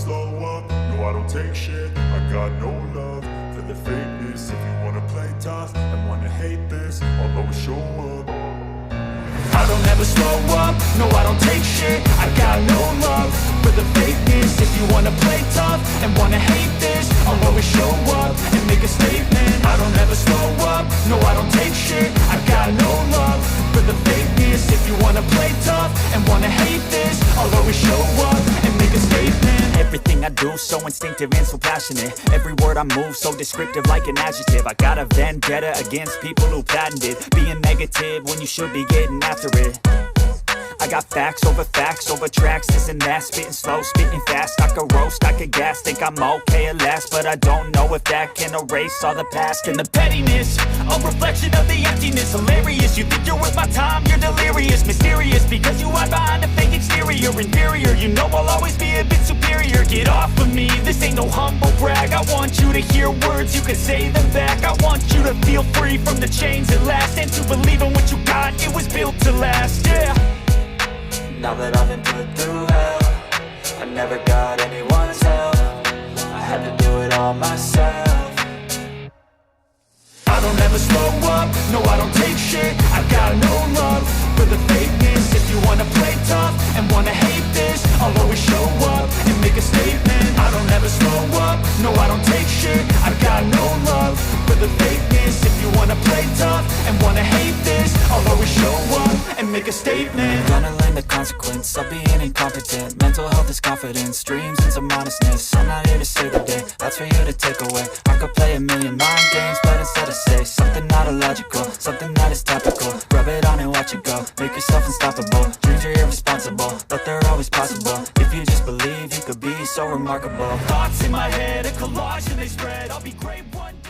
slow up, no I don't take shit. I got no love for the fakeness. If you wanna play tough and wanna hate this, I'll always show up. I don't ever slow up, no I don't take shit. I got no love for the fakeness. If you wanna play tough and wanna hate this, I'll always show up and make a statement. I don't ever slow up, no I don't take shit. I got no love for the fakeness. If you wanna play tough and wanna hate this, I'll always show up and make a statement. Everything I do so instinctive and so passionate. Every word I move so descriptive like an adjective. I got a vendetta against people who patented being negative when you should be getting after it. I got facts over tracks, this and that. Spitting slow, spitting fast, I could roast, I could gas. Think I'm okay at last, but I don't know if that can erase all the past. And the pettiness, a reflection of the emptiness. Hilarious, you think you're worth my time, you're delirious. Mysterious, because you hide behind a fake exterior. Inferior, you know I'll always be a bit superior. Get off of me, this ain't no humble brag. I want you to hear words, you can say them back. I want you to feel free from the chains at last, and to believe in what you got, it was built to last, yeah. Now that I've been put through hell, I never got anyone's help. I had to do it all myself. I don't ever slow up, no I don't take shit. I got no love for the fakeness. If you wanna play tough and wanna hate this, I'll always show up and make a statement. I don't ever slow up, no I don't take shit. I got no love for the fakeness. If you wanna play tough and wanna hate this, I'll always show up and make a statement. Gonna learn the consequence of being incompetent. Mental health is confidence, dreams and some honestness. I'm not here to save the day, that's for you to take away. I could play a million mind games, but instead I say something not illogical, something that is topical. Rub it on and watch it go, make yourself unstoppable. Dreams are irresponsible, but they're always possible. If you just believe, you could be so remarkable. Thoughts in my head, a collage and they spread. I'll be great one day.